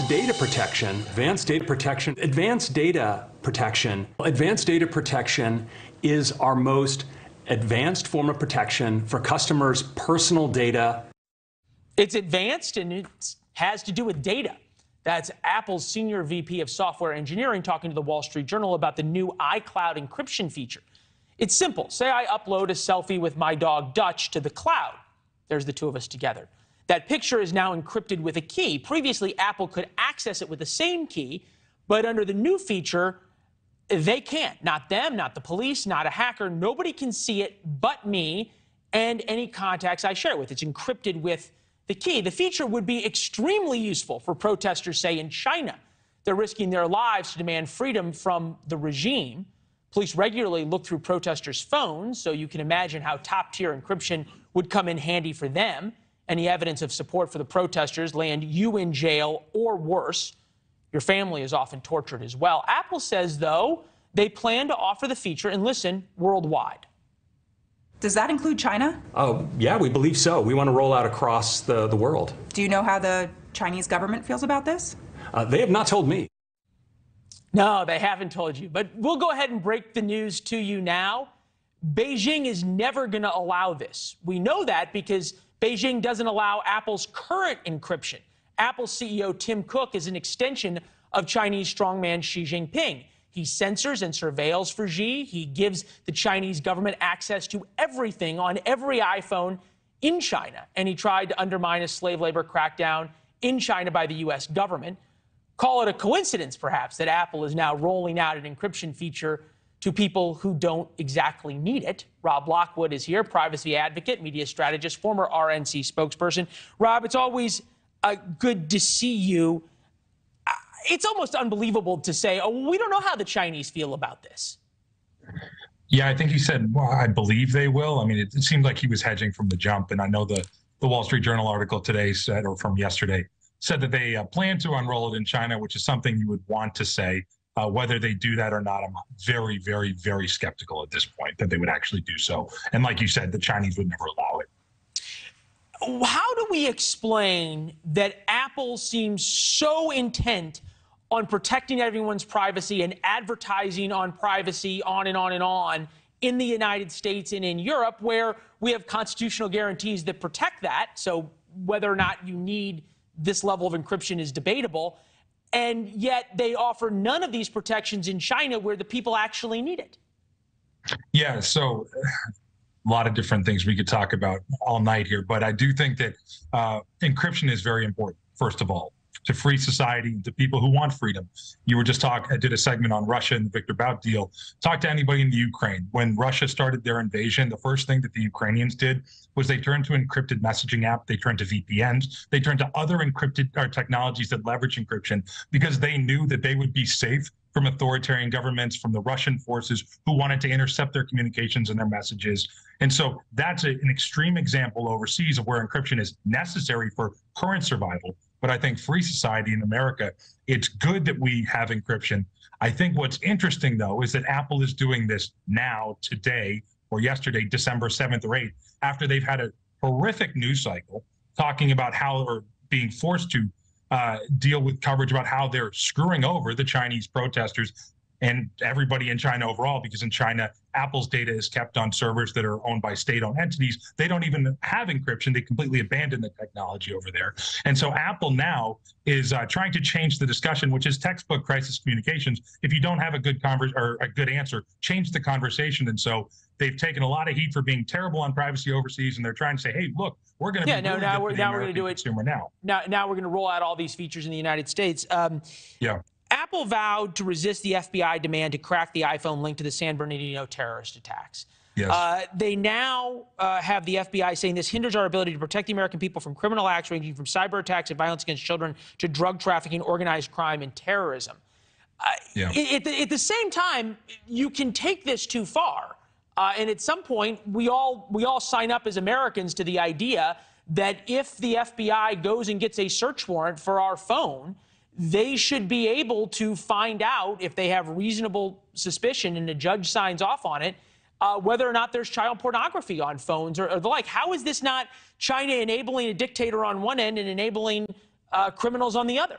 advanced data protection, is our most advanced form of protection for customers' personal data. It's advanced and it has to do with data. That's Apple's senior VP of software engineering talking to the Wall Street Journal about the new iCloud encryption feature. It's simple. Say I upload a selfie with my dog Dutch to the cloud. There's the two of us together. That picture is now encrypted with a key. Previously, Apple could access it with the same key, but under the new feature, they can't. Not them, not the police, not a hacker. Nobody can see it but me and any contacts I share it with. It's encrypted with the key. The feature would be extremely useful for protesters, say, in China. They're risking their lives to demand freedom from the regime. Police regularly look through protesters' phones, so you can imagine how top-tier encryption would come in handy for them. Any evidence of support for the protesters land you in jail or worse. Your family is often tortured as well. Apple says, though, they plan to offer the feature, and listen, worldwide. Does that include China? Oh, yeah, we believe so. We want to roll out across the world. Do you know how the Chinese government feels about this? They have not told me. No, they haven't told you. But we'll go ahead and break the news to you now. Beijing is never going to allow this. We know that because Beijing doesn't allow Apple's current encryption. Apple CEO Tim Cook is an extension of Chinese strongman Xi Jinping. He censors and surveils for Xi. He gives the Chinese government access to everything on every iPhone in China. And he tried to undermine a slave labor crackdown in China by the U.S. government. Call it a coincidence, perhaps, that Apple is now rolling out an encryption feature to people who don't exactly need it. Rob Lockwood is here, privacy advocate, media strategist, former RNC spokesperson. Rob, it's always good to see you. It's almost unbelievable to say, oh, we don't know how the Chinese feel about this. Yeah, I think he said, well, I believe they will. I mean, it seemed like he was hedging from the jump. And I know the Wall Street Journal article today said, or from yesterday, said that they plan to unroll it in China, which is something you would want to say. Whether they do that or not, I'm very, very, very skeptical at this point that they would actually do so. And like you said, the Chinese would never allow it. How do we explain that Apple seems so intent on protecting everyone's privacy and advertising on privacy on and on and on in the United States and in Europe, where we have constitutional guarantees that protect that? So whether or not you need this level of encryption is debatable. And yet they offer none of these protections in China where the people actually need it. Yeah, so a lot of different things we could talk about all night here. But I do think that encryption is very important, first of all, to free society and to people who want freedom. You were just I did a segment on Russia and the Victor Bout deal. Talk to anybody in the Ukraine. When Russia started their invasion, the first thing that the Ukrainians did was they turned to encrypted messaging app. They turned to VPNs. They turned to other encrypted technologies that leverage encryption because they knew that they would be safe from authoritarian governments, from the Russian forces who wanted to intercept their communications and their messages. And so that's an extreme example overseas of where encryption is necessary for current survival. But I think free society in America, it's good that we have encryption. I think what's interesting, though, is that Apple is doing this now, today, or yesterday, December 7th or 8th, after they've had a horrific news cycle talking about how, or being forced to deal with coverage about how they're screwing over the Chinese protesters and everybody in China overall, because in China, Apple's data is kept on servers that are owned by state-owned entities. They don't even have encryption. They completely abandoned the technology over there. And so Apple now is trying to change the discussion, which is textbook crisis communications. If you don't have a good or a good answer, change the conversation. And so they've taken a lot of heat for being terrible on privacy overseas, and they're trying to say, hey, look, we're going to be really now we're going to do it. Now we're going to roll out all these features in the United States. Yeah. Apple vowed to resist the FBI demand to crack the iPhone linked to the San Bernardino terrorist attacks. Yes. They now have the FBI saying this hinders our ability to protect the American people from criminal acts ranging from cyber attacks and violence against children to drug trafficking, organized crime, and terrorism. At the same time, you can take this too far. And at some point, we all sign up as Americans to the idea that if the FBI goes and gets a search warrant for our phone, they should be able to find out, if they have reasonable suspicion and a judge signs off on it, whether or not there's child pornography on phones or the like. How is this not China enabling a dictator on one end and enabling criminals on the other?